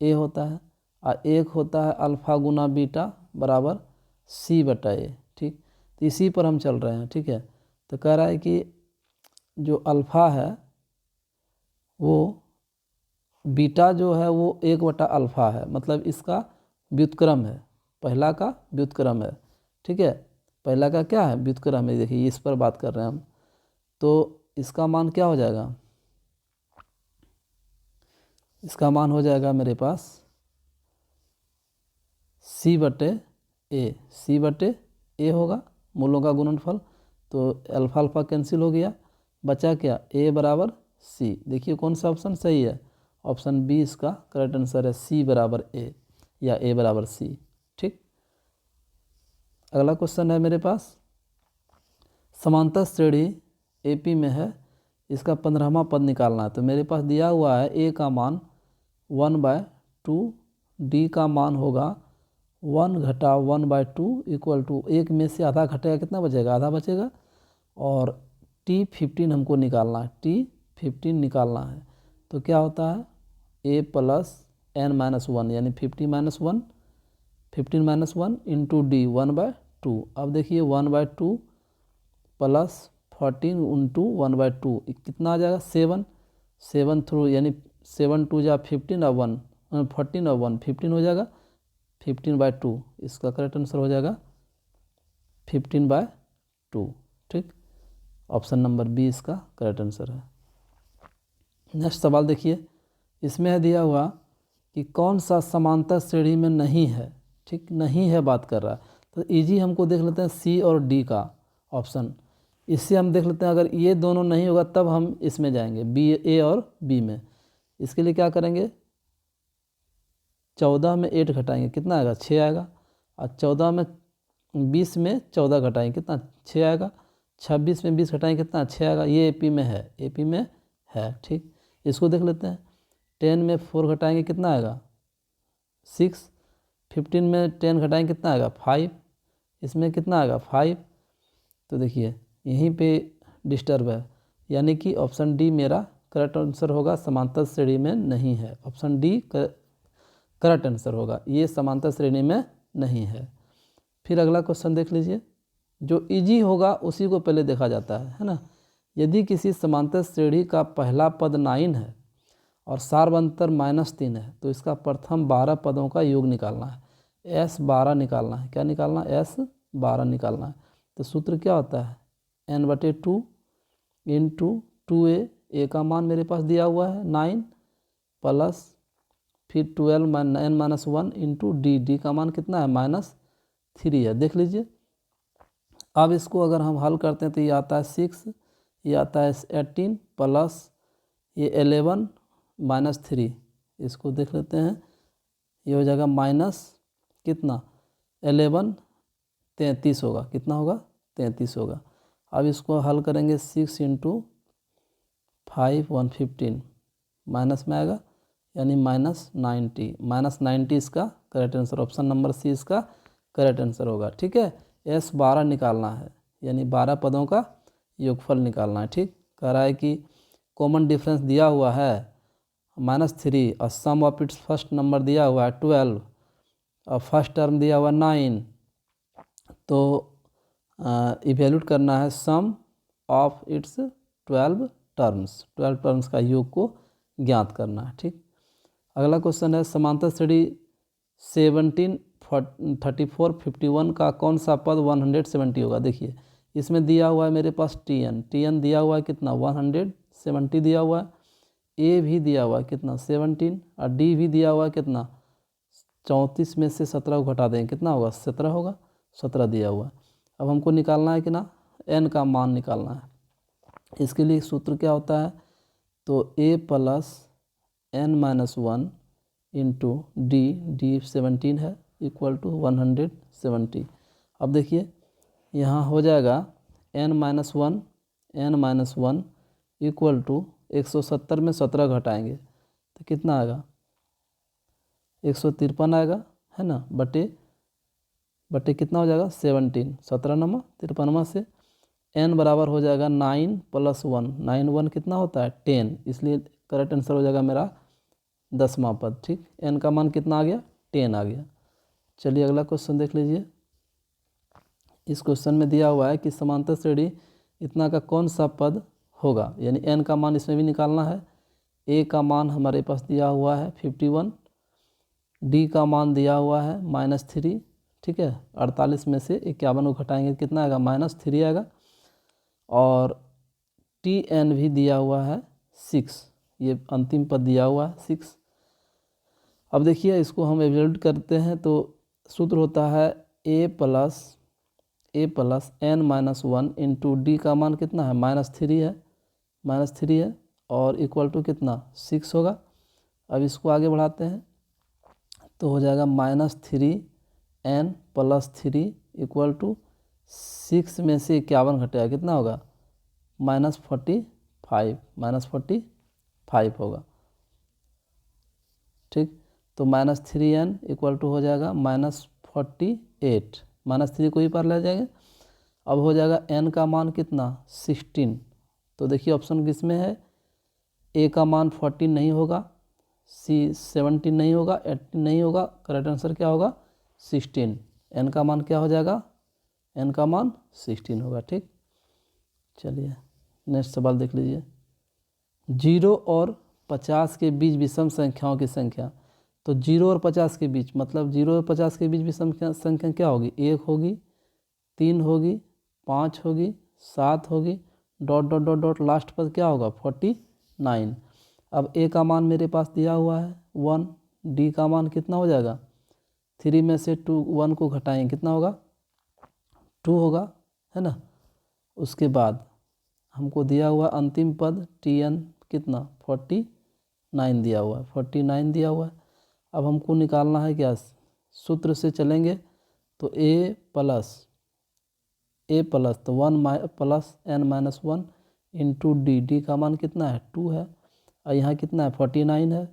ए होता है, और एक होता है अल्फा गुना बीटा बराबर सी बटा ए। ठीक, तो इसी पर हम चल रहे हैं। ठीक है, तो कह रहा है कि जो अल्फा है वो बीटा जो है वो 1/अल्फा है, मतलब इसका व्युत्क्रम है, पहला का व्युत्क्रम है। ठीक है, पहला का क्या है, व्युत्क्रम है। देखिए इस पर बात कर रहे हैं हम, तो इसका मान क्या हो जाएगा, इसका मान हो जाएगा मेरे पास सी बटे ए होगा, मूलों का गुणनफल। तो अल्फा अल्फा कैंसिल हो गया, बचा क्या, ए बराबर सी। देखिए कौन सा ऑप्शन सही है, ऑप्शन बी इसका करेक्ट आंसर है, सी बराबर ए या ए बराबर सी। ठीक, अगला क्वेश्चन है मेरे पास, समांतर श्रेणी एपी में है, इसका 15वां पद निकालना है। तो मेरे पास दिया हुआ है ए का मान 1/2 डी का मान होगा 1 घटा 1/2 इक्वल टू 1 में से आधा घटेगा, कितना बचेगा, आधा बचेगा। और T15 हमको निकालना है, T15 निकालना है। तो क्या होता है a प्लस n-1 यानी 15 - 1 इंटू डी 1/2। अब देखिए 1/2 प्लस 14 इंटू 1/2 कितना आ जाएगा 7 थ्रू यानी 7 2 जा 15 और 1 14 और 1 15 हो जाएगा 15/2। इसका करेक्ट आंसर हो जाएगा 15/2। ठीक, ऑप्शन नंबर बी इसका करेक्ट आंसर है। नेक्स्ट सवाल देखिए, इसमें है दिया हुआ कि कौन सा समांतर श्रेणी में नहीं है। ठीक, नहीं है बात कर रहा है, तो इजी हमको देख लेते हैं सी और डी का ऑप्शन। इससे हम देख लेते हैं अगर ये दोनों नहीं होगा तब हम इसमें जाएंगे बी, ए और बी में। इसके लिए क्या करेंगे, 14 में 8 घटाएंगे, कितना आएगा 6 आएगा। और 14 में 20 में 14 घटाएंगे, कितना 6 आएगा। 26 में 20 घटाएंगे, कितना 6 आएगा। ये एपी में है, एपी में है। ठीक, इसको देख लेते हैं। 10 में 4 घटाएंगे, कितना आएगा 6। 15 में 10 घटाएंगे, कितना आएगा 5। इसमें कितना आएगा 5। तो देखिए यहीं पे डिस्टर्ब है, यानी कि ऑप्शन डी मेरा करेक्ट आंसर होगा, समांतर श्रेणी में नहीं है। ऑप्शन डी करेक्ट आंसर होगा, ये समांतर श्रेणी में नहीं है। फिर अगला क्वेश्चन देख लीजिए, जो इजी होगा उसी को पहले देखा जाता है ना। यदि किसी समांतर श्रेणी का पहला पद 9 है और सार्वंतर -3 है तो इसका प्रथम 12 पदों का योग निकालना है। S12 निकालना है, क्या निकालना है S12 निकालना है। तो सूत्र क्या होता है n/2 इंटू 2a, ए का मान मेरे पास दिया हुआ है 9 प्लस फिर 12 n-1 इंटू डी, डी का मान कितना है -3 है। देख लीजिए, अब इसको अगर हम हल करते हैं तो ये आता है 6, ये आता है 18 प्लस ये 11 -3। इसको देख लेते हैं, ये हो जाएगा माइनस कितना 11 33 होगा, कितना होगा 33 होगा। अब इसको हल करेंगे 6 इंटू 5 115 माइनस में आएगा यानी -90 इसका correct answer, option number C इसका करेक्ट आंसर होगा। ठीक है, S12 निकालना है यानी 12 पदों का योगफल निकालना है। ठीक, कह रहा है कि कॉमन डिफरेंस दिया हुआ है -3 और सम ऑफ इट्स फर्स्ट नंबर दिया हुआ है 12 और फर्स्ट टर्म दिया हुआ 9। तो इवेल्यूट करना है सम ऑफ इट्स 12 टर्म्स का योग को ज्ञात करना है। ठीक, अगला क्वेश्चन है समांतर श्रेणी 17 34 51 का कौन सा पद 170 होगा। देखिए इसमें दिया हुआ है मेरे पास TN दिया हुआ है कितना 170 दिया हुआ है, ए भी दिया हुआ है कितना 17 और डी भी दिया हुआ है कितना 34 में से 17 को घटा देंगे कितना होगा 17 होगा, 17 दिया हुआ है। अब हमको निकालना है कि ना n का मान निकालना है। इसके लिए सूत्र क्या होता है, तो a plus n-1 into D 17 है इक्वल टू 170। अब देखिए यहाँ हो जाएगा n-1 इक्वल टू 170 में 17 घटाएंगे तो कितना आएगा 153 आएगा, है ना, बटे कितना हो जाएगा 17, 17 नमा 53 से n बराबर हो जाएगा 9 + 1, 9 1 कितना होता है 10, इसलिए करेक्ट आंसर हो जाएगा मेरा 10वां पद। ठीक, n का मान कितना आ गया 10 आ गया। चलिए अगला क्वेश्चन देख लीजिए। इस क्वेश्चन में दिया हुआ है कि समांतर श्रेणी इतना का कौन सा पद होगा, यानी n का मान इसमें भी निकालना है। a का मान हमारे पास दिया हुआ है 51, d का मान दिया हुआ है -3। ठीक है, 48 में से 51 को घटाएंगे कितना आएगा -3 आएगा। और TN भी दिया हुआ है 6, ये अंतिम पद दिया हुआ है 6। अब देखिए इसको हम एवल्यूट करते हैं तो सूत्र होता है a plus n-1 into D का मान कितना है -3 है और इक्वल टू कितना 6 होगा। अब इसको आगे बढ़ाते हैं तो हो जाएगा -3n + 3 इक्वल टू 6 में से 51 घटेगा कितना होगा -45 होगा। ठीक, तो -3n इक्वल टू हो जाएगा -48, -3 को ही पर ले जाएंगे। अब हो जाएगा n का मान कितना 16। तो देखिए ऑप्शन किस में है, a का मान 14 नहीं होगा, c 17 नहीं होगा, 18 नहीं होगा, करेक्ट आंसर क्या होगा 16। n का मान क्या हो जाएगा, n का मान 16 होगा। ठीक, चलिए नेक्स्ट सवाल देख लीजिए। 0 और 50 के बीच विषम संख्याओं की संख्या। तो 0 और 50 के बीच मतलब 0 और 50 के बीच विषम संख्या क्या होगी, 1 होगी, 3 होगी, 5 होगी, 7 होगी, dot dot dot dot last पर क्या होगा 49। अब a का मान मेरे पास दिया हुआ है 1, d का मान कितना हो जाएगा, 3 में से 1 को घटाएंगे कितना होगा 2 होगा, है ना। उसके बाद हमको दिया हुआ अंतिम पद tn कितना 49 दिया हुआ है, 49 दिया हुआ है। अब हमको निकालना है क्या, सूत्र से चलेंगे तो a प्लस तो 1 प्लस n-1 इंटू डी का मान कितना है 2 है, और यहाँ कितना है 49 है,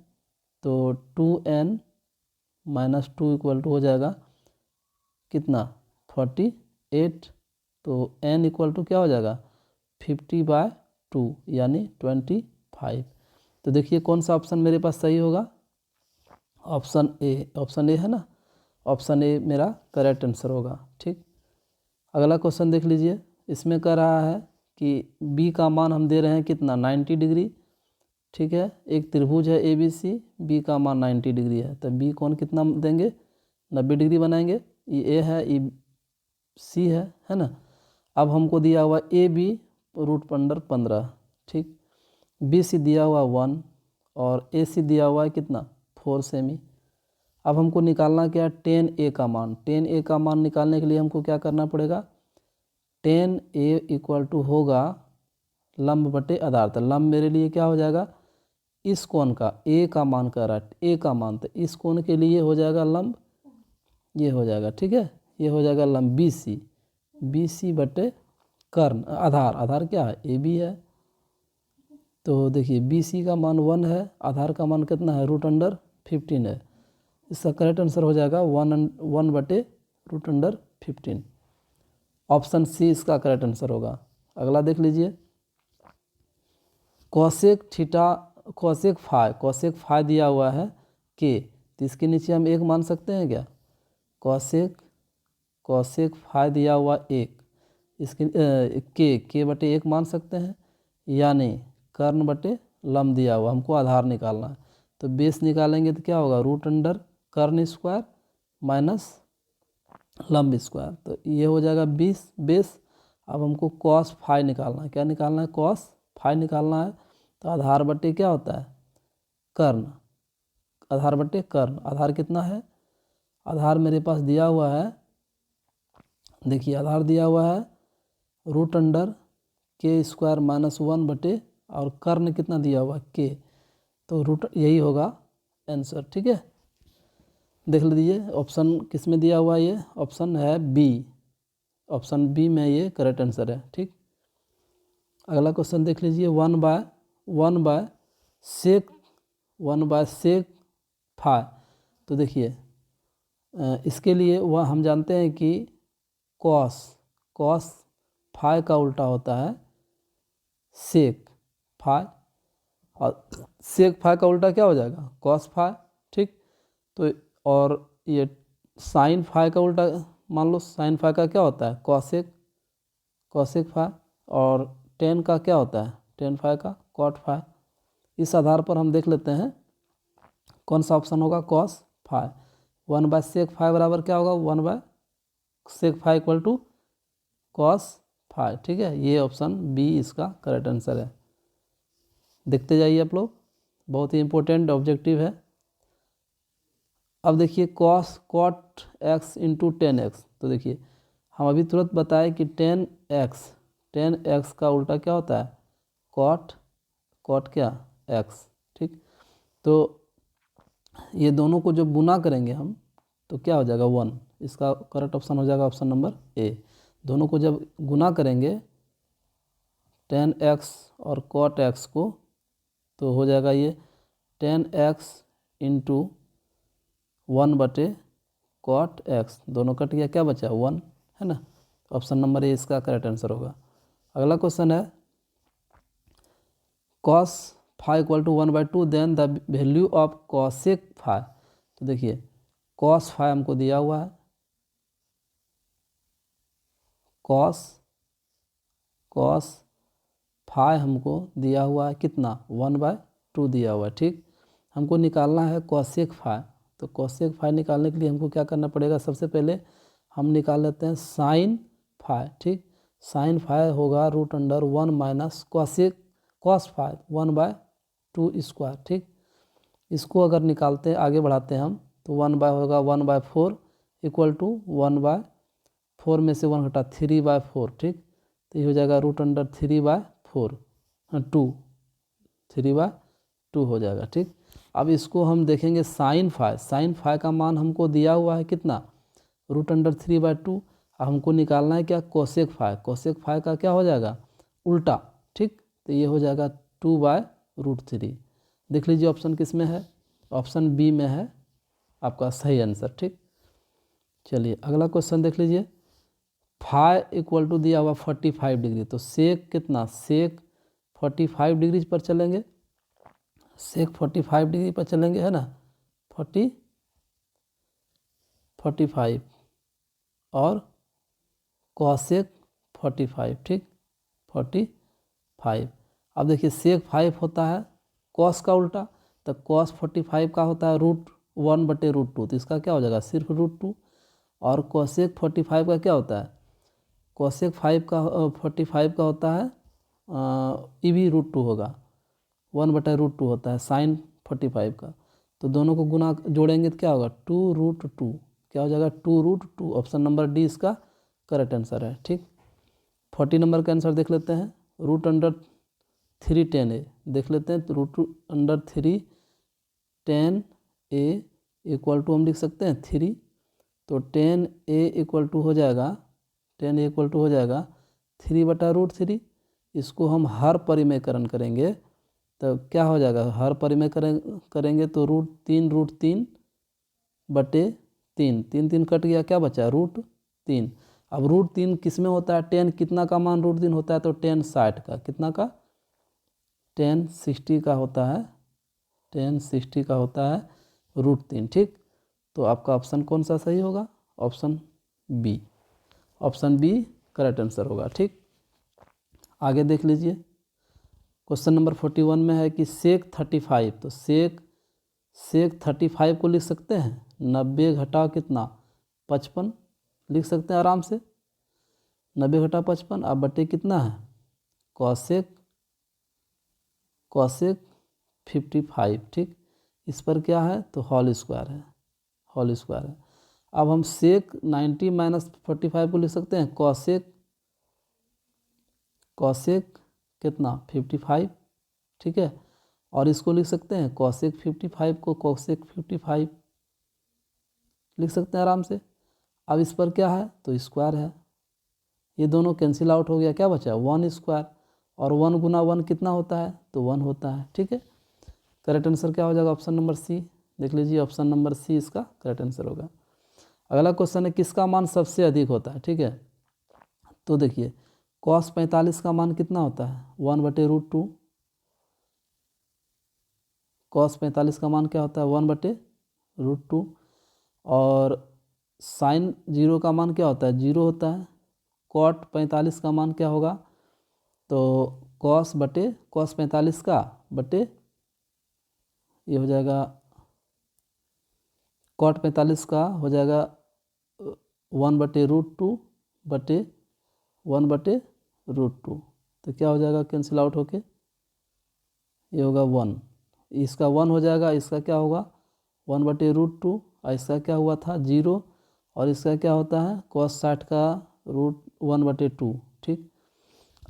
तो 2n-2 इक्वल टू हो जाएगा कितना 48। तो n इक्वल टू क्या हो जाएगा 50/2 यानी 25। तो देखिए कौन सा ऑप्शन मेरे पास सही होगा, ऑप्शन ए है ना, ऑप्शन ए मेरा करेक्ट आंसर होगा। ठीक, अगला क्वेश्चन देख लीजिए। इसमें कह रहा है कि बी का मान हम दे रहे हैं कितना 90 डिग्री। ठीक है, एक त्रिभुज है ए बी सी, बी का मान 90 डिग्री है, तो बी कौन कितना देंगे 90 डिग्री बनाएंगे, ये ए है ये सी है ना। अब हमको दिया हुआ ए बी √15। ठीक, बी सी दिया हुआ 1 और ए सी दिया हुआ है कितना 4 सेमी। अब हमको निकालना क्या है 10a का मान। 10a का मान निकालने के लिए हमको क्या करना पड़ेगा, 10a इक्वल टू होगा लंब बटे आधार। तो लंब मेरे लिए क्या हो जाएगा, इस कोण का a का मान कह रहा है, a का मान, तो इस कोण के लिए हो जाएगा लंब, ये हो जाएगा। ठीक है, ये हो जाएगा लंब बी सी बटे कर्ण आधार, आधार क्या है ए बी है। तो देखिए बी सी का मान 1 है, आधार का मान कितना है √15 है। इसका करेक्ट आंसर हो जाएगा 1 बटे √15। ऑप्शन सी इसका करेक्ट आंसर होगा। अगला देख लीजिए, कोसेक थीटा कोसेक फाई दिया हुआ है के, तो इसके नीचे हम 1 मान सकते हैं क्या, कोसेक फाई दिया हुआ 1, इसके के बटे 1 मान सकते हैं, यानी कर्ण बटे लंब दिया हुआ, हमको आधार निकालना है। तो बेस निकालेंगे तो क्या होगा √अंडर कर्ण स्क्वायर माइनस लंब स्क्वायर, तो ये हो जाएगा 20 बेस। अब हमको कॉस फाई निकालना है, क्या निकालना है कॉस फाई निकालना है। तो आधार बटे क्या होता है कर्ण, आधार बटे कर्ण, आधार कितना है, आधार मेरे पास दिया हुआ है, देखिए आधार दिया हुआ है √अंडर के स्क्वायर -1 बटे और कर्ण कितना दिया हुआ है के, तो रूट यही होगा आंसर। ठीक है, देख लीजिए ऑप्शन किस में दिया हुआ है, ये ऑप्शन है बी, ऑप्शन बी में ये करेक्ट आंसर है। ठीक, अगला क्वेश्चन देख लीजिए, 1/sec फाई। तो देखिए इसके लिए वह हम जानते हैं कि कॉस फाई का उल्टा होता है सेक फाई, और सेक फाई का उल्टा क्या हो जाएगा कॉस फाई। ठीक, तो और ये साइन फाई का उल्टा मान लो, साइन फाई का क्या होता है कॉसेक फाई, और टेन का क्या होता है टेन फाई का कॉट फाई। इस आधार पर हम देख लेते हैं कौन सा ऑप्शन होगा कॉस फाई। 1/sec फाई बराबर क्या होगा 1/sec phi equal to cos phi. ठीक है, ये ऑप्शन बी इसका करेक्ट आंसर है। देखते जाइए आप लोग, बहुत ही इंपॉर्टेंट ऑब्जेक्टिव है। अब देखिए कॉट x इंटू 10x। तो देखिए हम अभी तुरंत बताए कि 10x का उल्टा क्या होता है कॉट क्या x। ठीक, तो ये दोनों को जब गुना करेंगे हम तो क्या हो जाएगा 1, इसका करेक्ट ऑप्शन हो जाएगा ऑप्शन नंबर ए। दोनों को जब गुना करेंगे 10x और cot x को, तो हो जाएगा ये 10x इंटू 1/cot x, दोनों कट गया, क्या बचा 1, है ना। ऑप्शन नंबर ए इसका करेक्ट आंसर होगा। अगला क्वेश्चन है cos five equal to 1/2 then the value of cosec five. तो देखिए cos फाइव हमको दिया हुआ है, cos फाइव हमको दिया हुआ है कितना 1/2 दिया हुआ है, ठीक। हमको निकालना है cosec फाइव। तो cosec फाइव निकालने के लिए हमको क्या करना पड़ेगा, सबसे पहले हम निकाल लेते हैं sin फाइव, ठीक। sin फाइव होगा √1 माइनस cos फाइव 1/2 स्क्वायर, ठीक। इसको अगर निकालते हैं, आगे बढ़ाते हैं हम, तो 1/4 इक्वल टू 1/4 में से 1 घटा 3/4, ठीक। तो ये हो जाएगा √3/4, 3/2 हो जाएगा, ठीक। अब इसको हम देखेंगे sin फाइव का मान हमको दिया हुआ है कितना √3/2। अब हमको निकालना है क्या cosec फाइव का क्या हो जाएगा उल्टा, ठीक। तो ये हो जाएगा 2/√3। देख लीजिए ऑप्शन किस में है, ऑप्शन बी में है आपका सही आंसर, ठीक। चलिए अगला क्वेश्चन देख लीजिए। फाइव इक्वल टू दिया हुआ 45 डिग्री, तो सेक कितना, सेक 45 डिग्री पर चलेंगे, सेक 45 डिग्री पर चलेंगे, है ना, 45 और कॉसेक 45, ठीक, 45। अब देखिए सेक 5 होता है कॉस का उल्टा, तो कॉस 45 का होता है √1/√2, तो इसका क्या हो जाएगा सिर्फ √2। और कॉसेक 45 का क्या होता है, कॉसेक 45 का होता है ये भी √2 होगा, 1/√2 होता है साइन 45 का। तो दोनों को गुना जोड़ेंगे तो क्या होगा 2√2, क्या हो जाएगा 2√2। ऑप्शन नंबर डी इसका करेक्ट आंसर है, ठीक। 40 नंबर का आंसर देख लेते हैं, √3 10a देख लेते हैं। तो √3 10a इक्वल टू हम लिख सकते हैं 3, तो 10a इक्वल टू हो जाएगा 3/√3। इसको हम हर परिमेयकरण करेंगे तो क्या हो जाएगा, हर परिमेयकरण करेंगे तो √3 3 3 कट गया, क्या बचा √3। अब √3 किस में होता है, 10 कितना का मान √3 होता है, तो 10 60 का, कितना का 10 60 का होता है, 10 60 का होता है √3, ठीक। तो आपका ऑप्शन कौन सा सही होगा, option B, option B correct answer होगा, ठीक। आगे देख लीजिए क्वेश्चन नंबर 41 में है कि सेक 35, तो सेक 35 को लिख सकते हैं 90 घटाओ कितना 55, लिख सकते हैं आराम से 90 घटा 55। अब बटे कितना है कॉसेक 55, ठीक। इस पर क्या है तो होल स्क्वायर है। अब हम सेक 90 माइनस 45 को लिख सकते हैं कॉसेक कितना 55, ठीक है। और इसको लिख सकते हैं कॉसेक 55 को कॉसेक 55 लिख सकते हैं आराम से। अब इस पर क्या है तो स्क्वायर है, ये दोनों कैंसिल आउट हो गया, क्या बचा 1 स्क्वायर, और 1 गुना 1 कितना होता है तो 1 होता है, ठीक है। करेक्ट आंसर क्या हो जाएगा ऑप्शन नंबर सी, देख लीजिए ऑप्शन नंबर सी इसका करेक्ट आंसर होगा। अगला क्वेश्चन है किसका मान सबसे अधिक होता है, ठीक है। तो देखिए cos 45 का मान कितना होता है 1/√2, cos 45 का मान क्या होता है 1/√2, और साइन 0 का मान क्या होता है 0 होता है। cot 45 का मान क्या होगा तो cos 45 का बटे ये हो जाएगा cot 45 का हो जाएगा 1/√2 बटे 1/√2, तो क्या हो जाएगा कैंसिल आउट होके ये होगा 1, इसका 1 हो जाएगा, इसका क्या होगा 1/√2, और इसका क्या हुआ था 0, और इसका क्या होता है cos 60 का √1/2, ठीक।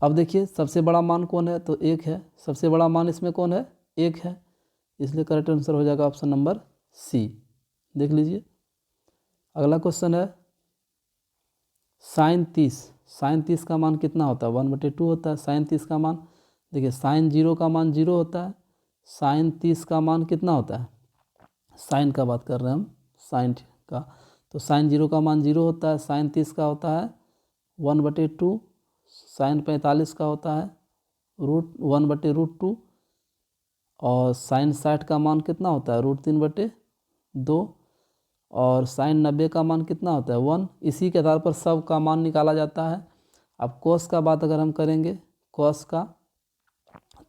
अब देखिए सबसे बड़ा मान कौन है तो 1 है, सबसे बड़ा मान इसमें कौन है 1 है, इसलिए करेक्ट आंसर हो जाएगा ऑप्शन नंबर सी, देख लीजिए। अगला क्वेश्चन है साइन 30 का मान कितना होता है 1/2 होता है। साइन 30 का मान देखिए साइन 0 का मान 0 होता है, साइन 30 का मान कितना होता है, साइन का बात कर रहे हैं हम, साइन का। तो साइन 0 का मान 0 होता है, साइन 30 का होता है 1/2, साइन 45 का होता है √1/√2, और साइन 60 का मान कितना होता है √3/2, और साइन 90 का मान कितना होता है 1। इसी के आधार पर सब का मान निकाला जाता है। अब कॉस का बात अगर हम करेंगे, कॉस का,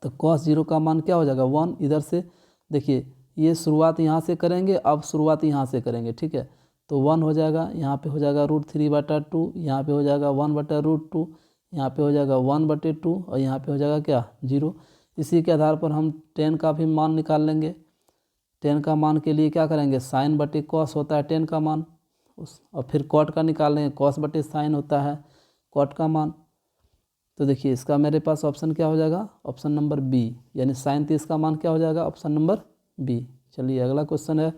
तो कॉस 0 का मान क्या हो जाएगा 1। इधर से देखिए ये शुरुआत यहाँ से करेंगे, अब शुरुआत यहाँ से करेंगे, ठीक है। तो 1 हो जाएगा, यहाँ पे हो जाएगा √3/2, यहाँ पे हो जाएगा 1/√2, यहाँ पे हो जाएगा 1/2, और यहाँ पे हो जाएगा क्या 0। इसी के आधार पर हम tan का भी मान निकाल लेंगे। tan का मान के लिए क्या करेंगे, साइन बटे कॉस होता है tan का मान, और फिर कॉट का निकाल लेंगे, कॉस बटे साइन होता है कॉट का मान। तो देखिए इसका मेरे पास ऑप्शन क्या हो जाएगा, ऑप्शन नंबर बी, यानी साइन 30 का मान क्या हो जाएगा, ऑप्शन नंबर बी। चलिए अगला क्वेश्चन है,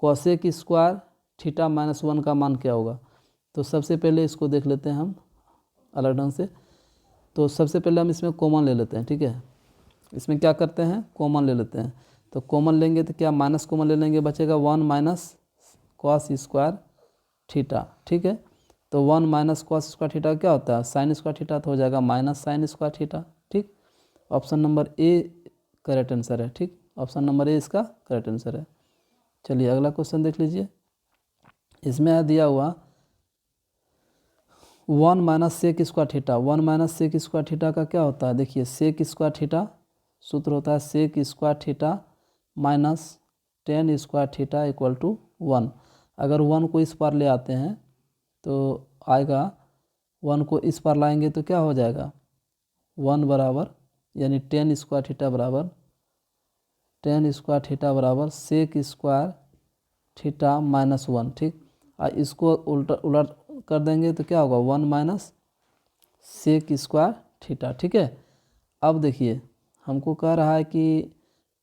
कॉसेक स्क्वायर थीटा -1 का मान क्या होगा। तो सबसे पहले इसको देख लेते हैं हम अलग ढंग से। तो सबसे पहले हम इसमें कॉमन ले लेते हैं, ठीक है। इसमें क्या करते हैं, कॉमन ले लेते हैं। तो कॉमन लेंगे तो क्या, माइनस कॉमन ले लेंगे, बचेगा 1 माइनस कॉस स्क्वायर थीटा, ठीक है। तो 1 माइनस कॉस स्क्वायर थीटा क्या होता है, साइन स्क्वायर थीटा, तो हो जाएगा माइनस साइन स्क्वायर थीटा, ठीक। Option number A correct answer है, ठीक। ऑप्शन नंबर ए इसका करेक्ट आंसर है। चलिए अगला क्वेश्चन देख लीजिए। इसमें है दिया हुआ 1 minus sec square theta. 1 minus sec square theta का क्या होता है, देखिए सेक स्क्वायर थीटा सूत्र होता है sec square theta minus tan square theta equal to 1। अगर 1 को इस पार ले आते हैं तो आएगा, 1 को इस पार लाएंगे तो क्या हो जाएगा 1 बराबर, यानी tan स्क्वायर थीटा बराबर सेक स्क्वायर थीटा -1, ठीक। और इसको उलट कर देंगे तो क्या होगा 1 माइनस सेक स्क्वायर थीटा, ठीक है। अब देखिए हमको कह रहा है कि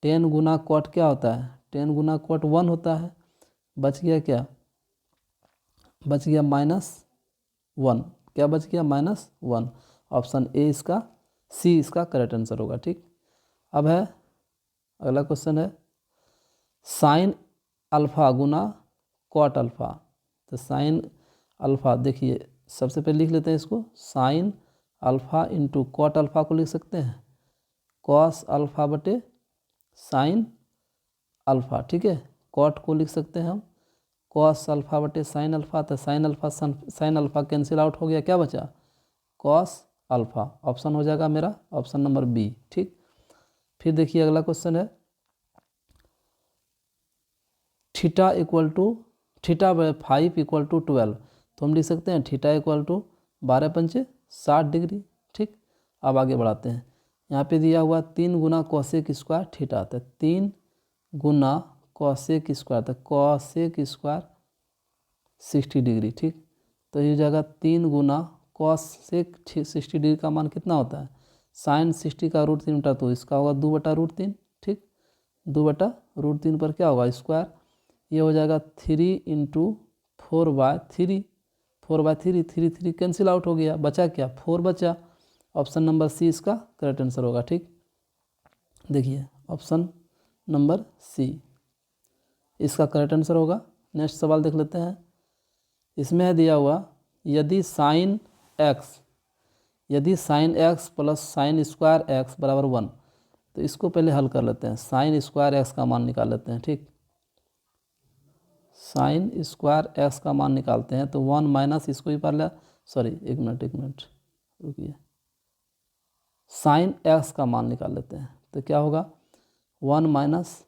tan गुना कॉट क्या होता है, tan गुना कॉट 1 होता है, बच गया क्या, बच गया -1, क्या बच गया -1। ऑप्शन ए इसका, सी इसका करेक्ट आंसर होगा, ठीक। अब है अगला क्वेश्चन है, साइन अल्फा गुना कॉट अल्फा। तो साइन अल्फा, देखिए सबसे पहले लिख लेते हैं इसको, sine alpha into cot alpha को लिख सकते हैं कॉस अल्फा बटे साइन अल्फा, ठीक है। कॉट को लिख सकते हैं हम कॉस अल्फा बटे साइन अल्फा। तो साइन अल्फा कैंसिल आउट हो गया, क्या बचा कॉस अल्फा। ऑप्शन हो जाएगा मेरा ऑप्शन नंबर बी, ठीक। फिर देखिए अगला क्वेश्चन है, थीटा इक्वल टू थीटा/5 इक्वल टू 12। तो हम लिख सकते हैं थीटा इक्वल टू 12×5 60 डिग्री, ठीक। अब आगे बढ़ाते हैं, यहाँ पे दिया हुआ 3 गुना कॉसेक स्क्वायर थीटा आता है, 3 गुना कॉसेक स्क्वायर, तो कॉसेक स्क्वायर 60 डिग्री, ठीक। तो ये जगह 3 गुना कॉसेक 60 डिग्री का मान कितना होता है, साइन 60 का √3 बटा, तो इसका होगा 2/√3, ठीक। 2/√3 पर क्या होगा स्क्वायर, ये हो जाएगा 3 इंटू 4/3, 4/3, 3 कैंसिल आउट हो गया, बचा क्या 4 बचा। ऑप्शन नंबर सी इसका करेक्ट आंसर होगा, ठीक। देखिए ऑप्शन नंबर सी इसका करेक्ट आंसर होगा। नेक्स्ट सवाल देख लेते हैं। इसमें है दिया हुआ, यदि sine x plus sine square x बराबर 1, तो इसको पहले हल कर लेते हैं। साइन स्क्वायर एक्स का मान निकाल लेते हैं, ठीक। साइन स्क्वायर एक्स का मान निकालते हैं तो 1 माइनस इसको ही पर ले, सॉरी एक मिनट रुकिए, साइन एक्स का मान निकाल लेते हैं तो क्या होगा 1 माइनस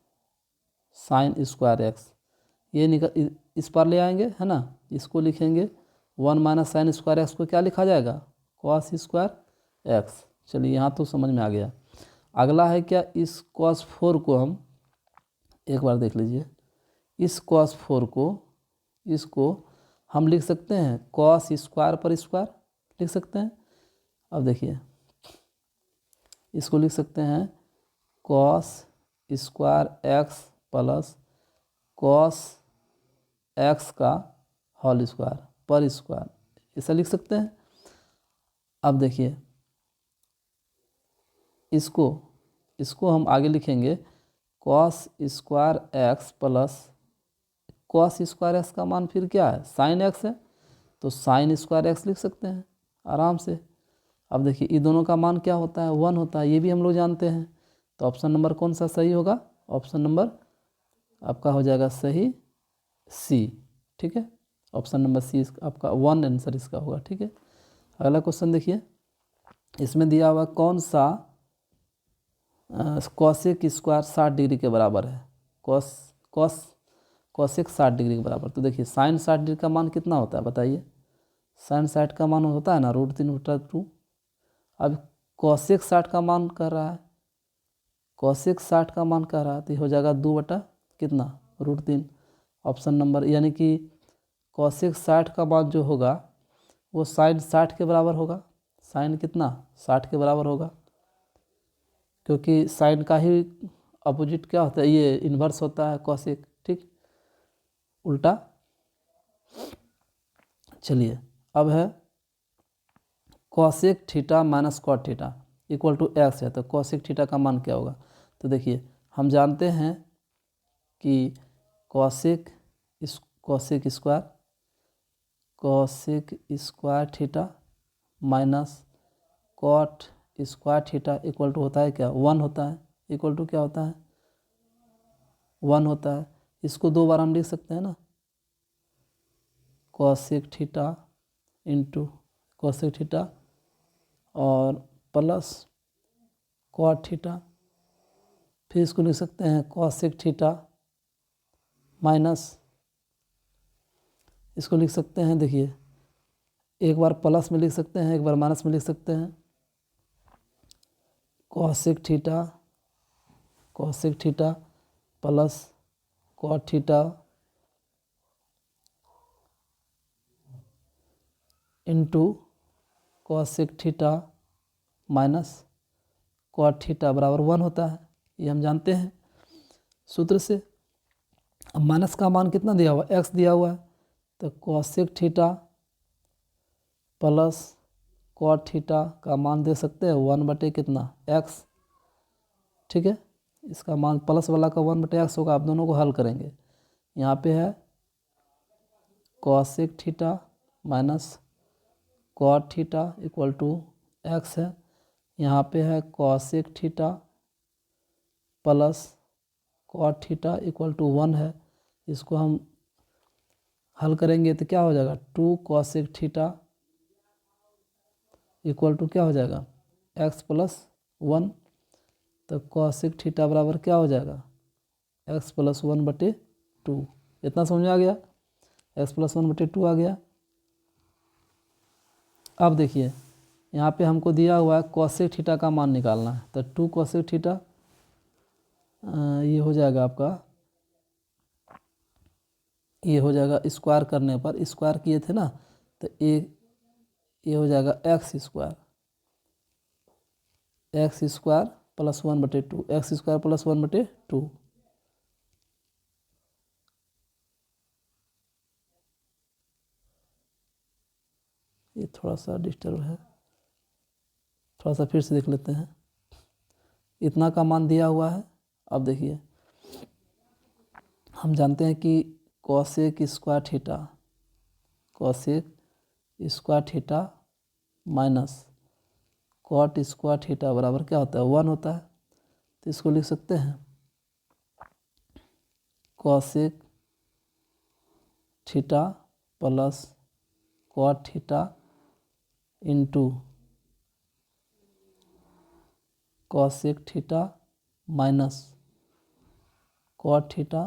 साइन स्क्वायर एक्स, ये निकल इस पर ले आएंगे है ना, इसको लिखेंगे 1 माइनस साइन स्क्वायर एक्स को क्या लिखा जाएगा कॉस स्क्वायर एक्स। चलिए यहाँ तो समझ में आ गया। अगला है क्या, इस कॉस 4 को हम एक बार देख लीजिए, इस कॉस 4 को, इसको हम लिख सकते हैं कॉस स्क्वायर पर स्क्वायर लिख सकते हैं। अब देखिए इसको लिख सकते हैं cos square x plus cos x का होल स्क्वायर पर स्क्वायर, ऐसा लिख सकते हैं। अब देखिए इसको हम आगे लिखेंगे cos square x plus cos square x का मान फिर क्या है, साइन एक्स है, तो साइन स्क्वायर एक्स लिख सकते हैं आराम से। अब देखिए ये दोनों का मान क्या होता है, 1 होता है, ये भी हम लोग जानते हैं। तो ऑप्शन नंबर कौन सा सही होगा, ऑप्शन नंबर आपका हो जाएगा सही सी। ठीक है, ऑप्शन नंबर सी आपका 1 आंसर इसका होगा। ठीक है, अगला क्वेश्चन देखिए, इसमें दिया हुआ कौन सा कॉसेक स्क्वायर 60 डिग्री के बराबर है, कॉसेक 60 डिग्री के बराबर। तो देखिए साइन 60 डिग्री का मान कितना होता है बताइए, साइन 60 का मान होता है ना √3/2। अब कॉसेक 60 का मान कर रहा है, कॉसेक 60 का मान कह रहा है, तो ये हो जाएगा 2 कितना √3। ऑप्शन नंबर यानी कि कॉसेक 60 का मान जो होगा वो साइन 60 के बराबर होगा, साइन कितना 60 के बराबर होगा, क्योंकि साइन का ही अपोजिट क्या होता है, ये इन्वर्स होता है कॉसेक। ठीक, उल्टा। चलिए अब है cosec theta minus cot theta equal to x है, तो कॉसेक थीटा का मान क्या होगा। तो देखिए हम जानते हैं कि cosec square theta minus cot square theta equal to होता है क्या, 1 होता है, इक्वल टू क्या होता है 1 होता है। इसको 2 बार हम लिख सकते हैं ना, cosec theta into cosec theta और प्लस कॉट थीटा, फिर इसको लिख सकते हैं कॉसेक थीटा माइनस, इसको लिख सकते हैं, देखिए एक बार प्लस में लिख सकते हैं, एक बार माइनस में लिख सकते हैं, cosec theta plus cot theta into cosec theta minus cot theta बराबर 1 होता है, ये हम जानते हैं सूत्र से। अब माइनस का मान कितना दिया हुआ, एक्स दिया हुआ है, तो cosec theta plus cot theta का मान दे सकते हैं 1 कितना एक्स। ठीक है, इसका मान प्लस वाला का 1/x होगा, आप दोनों को हल करेंगे। यहाँ पे है cosec theta minus cot theta equal to x है, यहाँ पे है cosec theta plus cot theta equal to 1 है। इसको हम हल करेंगे तो क्या हो जाएगा, 2 कॉसेक थीटा इक्वल टू क्या हो जाएगा x + 1। तो कॉसेक थीटा बराबर क्या हो जाएगा x + 1/2। इतना समझ में आ गया, x + 1/2 आ गया। अब देखिए यहाँ पे हमको दिया हुआ है कॉसेक थीटा का मान निकालना है, तो 2 कॉसेक थीटा ये हो जाएगा आपका, ये हो जाएगा स्क्वायर करने पर, स्क्वायर किए थे ना, तो ये हो जाएगा x स्क्वायर + 1/2, x स्क्वायर + 1/2। ये थोड़ा सा डिस्टर्ब है, थोड़ा सा फिर से देख लेते हैं। इतना का मान दिया हुआ है। अब देखिए हम जानते हैं कि cosec square theta minus cot square theta बराबर क्या होता है 1 होता है। तो इसको लिख सकते हैं cosec theta plus cot theta into cosec theta minus cot theta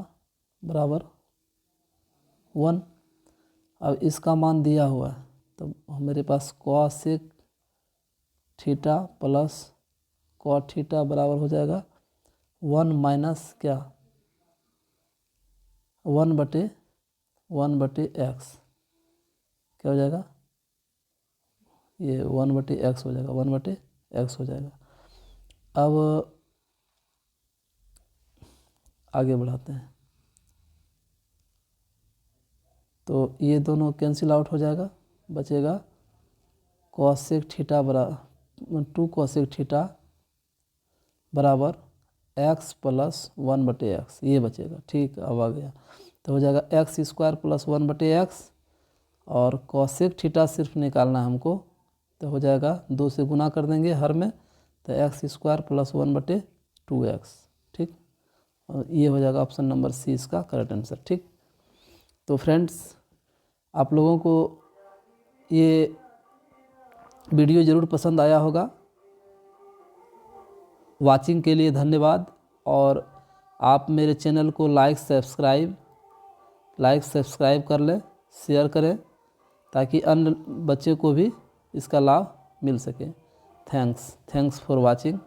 बराबर 1। अब इसका मान दिया हुआ है, तो मेरे पास cosec theta plus cot theta बराबर हो जाएगा 1 माइनस क्या 1/x, क्या हो जाएगा ये 1/x हो जाएगा, 1/x हो जाएगा। अब आगे बढ़ाते हैं, तो ये दोनों कैंसिल आउट हो जाएगा, बचेगा कॉसेक थीटा बराबर 2 कॉसेक थीटा बराबर x + 1/x, ये बचेगा। ठीक, अब आ गया। तो हो जाएगा एक्स स्क्वायर प्लस 1/x, और कॉसेक थीटा सिर्फ निकालना हमको, तो हो जाएगा 2 से गुना कर देंगे हर में, तो एक्स स्क्वायर प्लस 1/2x। ठीक, और ये हो जाएगा ऑप्शन नंबर सी इसका करेक्ट आंसर। ठीक, तो फ्रेंड्स आप लोगों को ये वीडियो ज़रूर पसंद आया होगा। वाचिंग के लिए धन्यवाद, और आप मेरे चैनल को लाइक सब्सक्राइब कर लें, शेयर करें, ताकि अन्य बच्चे को भी इसका लाभ मिल सके। Thanks for watching.